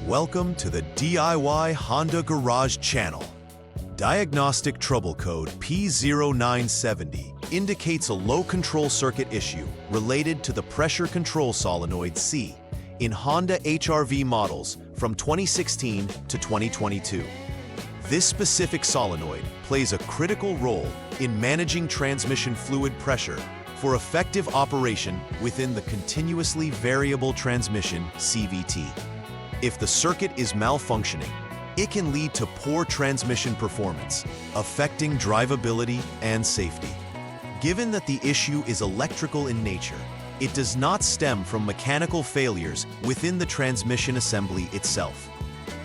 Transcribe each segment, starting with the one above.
Welcome to the DIY Honda Garage channel. Diagnostic trouble code P0970 indicates a low control circuit issue related to the Pressure Control Solenoid C in Honda HRV models from 2016 to 2022. This specific solenoid plays a critical role in managing transmission fluid pressure for effective operation within the continuously variable transmission (CVT). If the circuit is malfunctioning, it can lead to poor transmission performance, affecting drivability and safety. Given that the issue is electrical in nature, it does not stem from mechanical failures within the transmission assembly itself.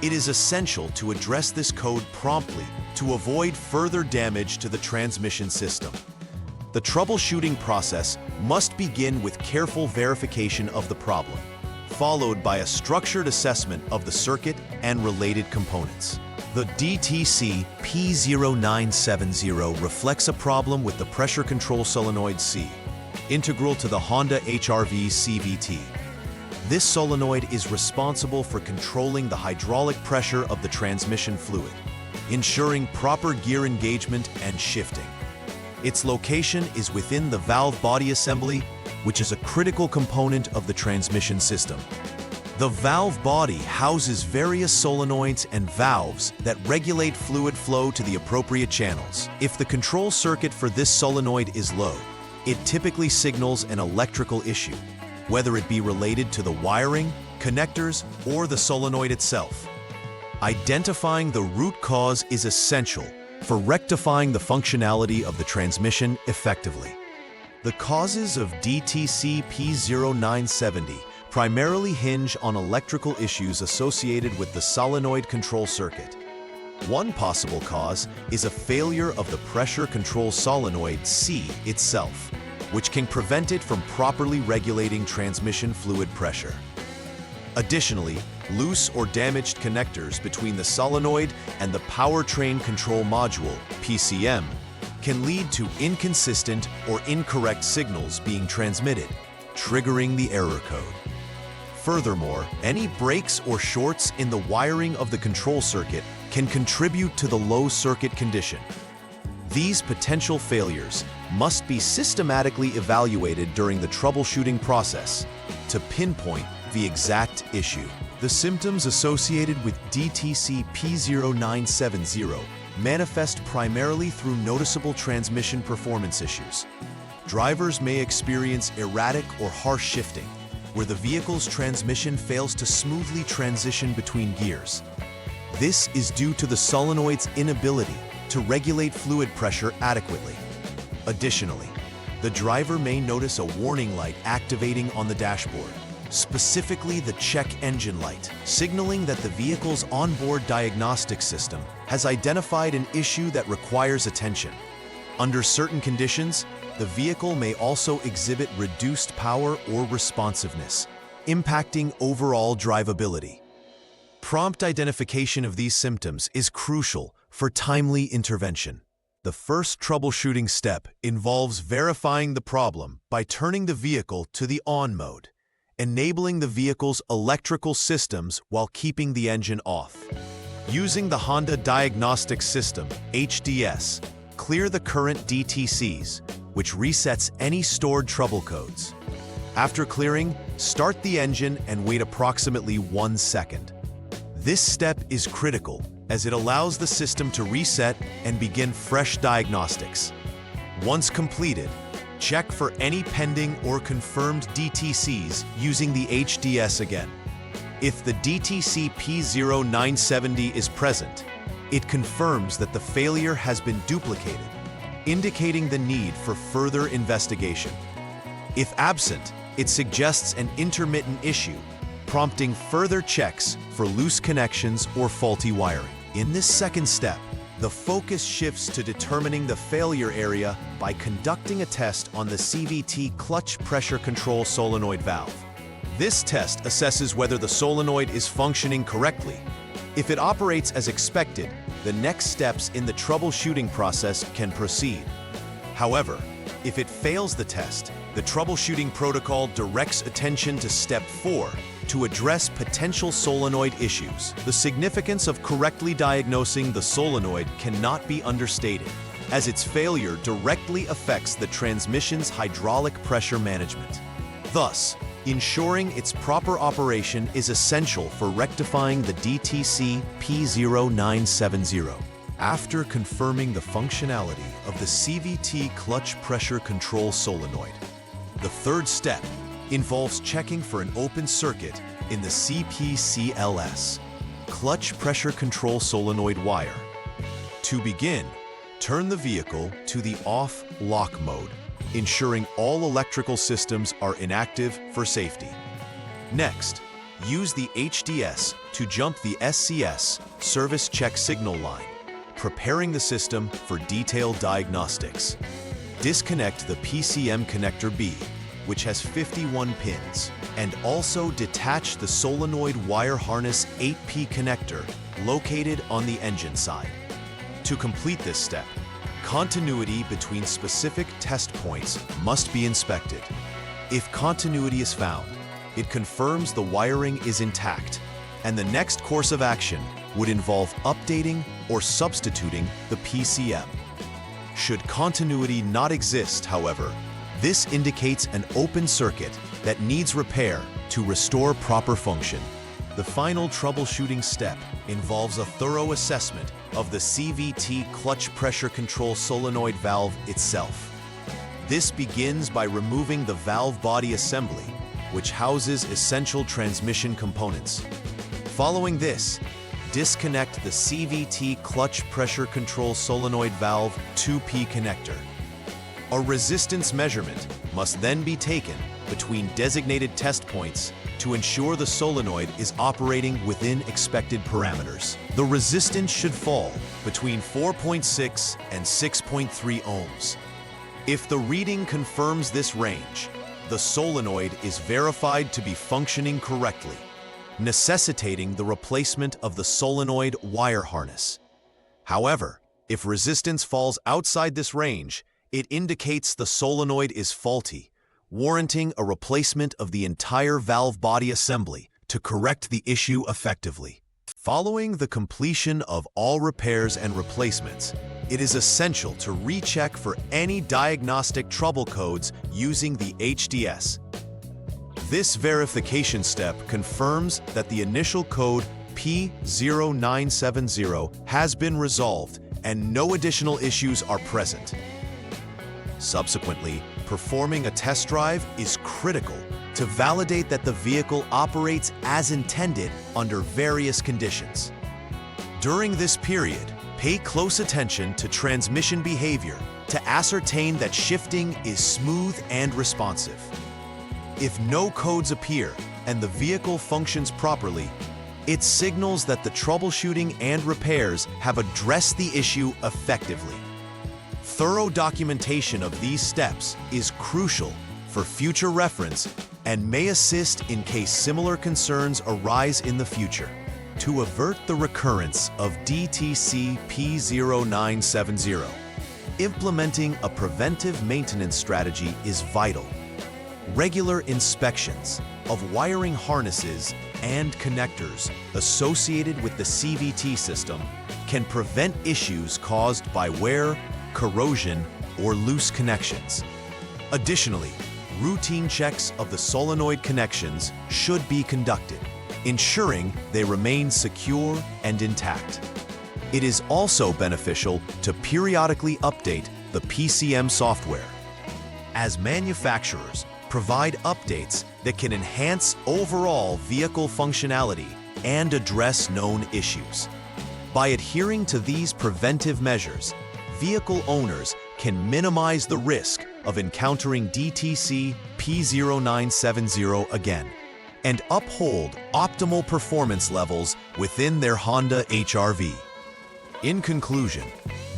It is essential to address this code promptly to avoid further damage to the transmission system. The troubleshooting process must begin with careful verification of the problem, followed by a structured assessment of the circuit and related components. The DTC P0970 reflects a problem with the Pressure Control Solenoid C, integral to the Honda HRV CVT. This solenoid is responsible for controlling the hydraulic pressure of the transmission fluid, ensuring proper gear engagement and shifting. Its location is within the valve body assembly, which is a critical component of the transmission system. The valve body houses various solenoids and valves that regulate fluid flow to the appropriate channels. If the control circuit for this solenoid is low, it typically signals an electrical issue, whether it be related to the wiring, connectors, or the solenoid itself. Identifying the root cause is essential for rectifying the functionality of the transmission effectively. The causes of DTC P0970 primarily hinge on electrical issues associated with the solenoid control circuit. One possible cause is a failure of the Pressure Control Solenoid C itself, which can prevent it from properly regulating transmission fluid pressure. Additionally, loose or damaged connectors between the solenoid and the powertrain control module, PCM, can lead to inconsistent or incorrect signals being transmitted, triggering the error code. Furthermore, any breaks or shorts in the wiring of the control circuit can contribute to the low circuit condition. These potential failures must be systematically evaluated during the troubleshooting process to pinpoint the exact issue. The symptoms associated with DTC P0970 manifest primarily through noticeable transmission performance issues. Drivers may experience erratic or harsh shifting, where the vehicle's transmission fails to smoothly transition between gears. This is due to the solenoid's inability to regulate fluid pressure adequately. Additionally, the driver may notice a warning light activating on the dashboard, specifically the check engine light, signaling that the vehicle's onboard diagnostic system has identified an issue that requires attention. Under certain conditions, the vehicle may also exhibit reduced power or responsiveness, impacting overall drivability. Prompt identification of these symptoms is crucial for timely intervention. The first troubleshooting step involves verifying the problem by turning the vehicle to the on mode, enabling the vehicle's electrical systems while keeping the engine off. Using the Honda Diagnostics System, HDS, clear the current DTCs, which resets any stored trouble codes. After clearing, start the engine and wait approximately 1 second. This step is critical as it allows the system to reset and begin fresh diagnostics. Once completed, check for any pending or confirmed DTCs using the HDS again. If the DTC P0970 is present, it confirms that the failure has been duplicated, indicating the need for further investigation. If absent, it suggests an intermittent issue, prompting further checks for loose connections or faulty wiring. In this second step, the focus shifts to determining the failure area by conducting a test on the CVT clutch pressure control solenoid valve. This test assesses whether the solenoid is functioning correctly. If it operates as expected, the next steps in the troubleshooting process can proceed. However, if it fails the test, the troubleshooting protocol directs attention to Step 4, to address potential solenoid issues. The significance of correctly diagnosing the solenoid cannot be understated, as its failure directly affects the transmission's hydraulic pressure management. Thus, ensuring its proper operation is essential for rectifying the DTC P0970. After confirming the functionality of the CVT clutch pressure control solenoid, the third step involves checking for an open circuit in the CPCLS, clutch pressure control solenoid wire. To begin, turn the vehicle to the off-lock mode, ensuring all electrical systems are inactive for safety. Next, use the HDS to jump the SCS service check signal line, preparing the system for detailed diagnostics. Disconnect the PCM connector B, which has 51 pins, and also detach the solenoid wire harness 8P connector located on the engine side. To complete this step, continuity between specific test points must be inspected. If continuity is found, it confirms the wiring is intact, and the next course of action would involve updating or substituting the PCM. Should continuity not exist, however, this indicates an open circuit that needs repair to restore proper function. The final troubleshooting step involves a thorough assessment of the CVT clutch pressure control solenoid valve itself. This begins by removing the valve body assembly, which houses essential transmission components. Following this, disconnect the CVT clutch pressure control solenoid valve 2P connector. A resistance measurement must then be taken between designated test points to ensure the solenoid is operating within expected parameters. The resistance should fall between 4.6 and 6.3 ohms. If the reading confirms this range, the solenoid is verified to be functioning correctly, necessitating the replacement of the solenoid wire harness. However, if resistance falls outside this range, it indicates the solenoid is faulty, warranting a replacement of the entire valve body assembly to correct the issue effectively. Following the completion of all repairs and replacements, it is essential to recheck for any diagnostic trouble codes using the HDS. This verification step confirms that the initial code P0970 has been resolved and no additional issues are present. Subsequently, performing a test drive is critical to validate that the vehicle operates as intended under various conditions. During this period, pay close attention to transmission behavior to ascertain that shifting is smooth and responsive. If no codes appear and the vehicle functions properly, it signals that the troubleshooting and repairs have addressed the issue effectively. Thorough documentation of these steps is crucial for future reference and may assist in case similar concerns arise in the future. To avert the recurrence of DTC P0970, implementing a preventive maintenance strategy is vital. Regular inspections of wiring harnesses and connectors associated with the CVT system can prevent issues caused by wear, corrosion, or loose connections. Additionally, routine checks of the solenoid connections should be conducted, ensuring they remain secure and intact. It is also beneficial to periodically update the PCM software, as manufacturers provide updates that can enhance overall vehicle functionality and address known issues. By adhering to these preventive measures, vehicle owners can minimize the risk of encountering DTC P0970 again and uphold optimal performance levels within their Honda HRV. In conclusion,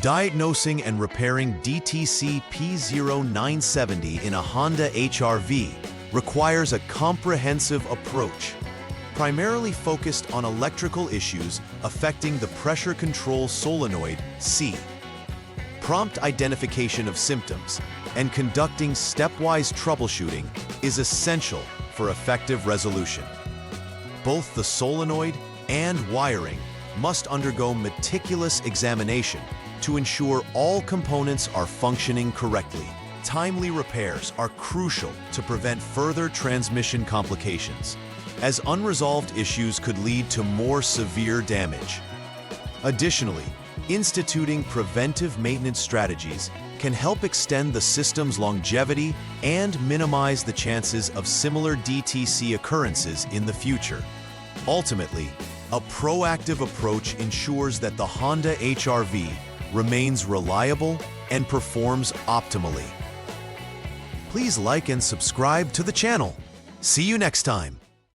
diagnosing and repairing DTC P0970 in a Honda HRV requires a comprehensive approach, primarily focused on electrical issues affecting the Pressure Control Solenoid C. Prompt identification of symptoms and conducting stepwise troubleshooting is essential for effective resolution. Both the solenoid and wiring must undergo meticulous examination to ensure all components are functioning correctly. Timely repairs are crucial to prevent further transmission complications, as unresolved issues could lead to more severe damage. Additionally, instituting preventive maintenance strategies can help extend the system's longevity and minimize the chances of similar DTC occurrences in the future. Ultimately, a proactive approach ensures that the Honda HRV remains reliable and performs optimally. Please like and subscribe to the channel. See you next time.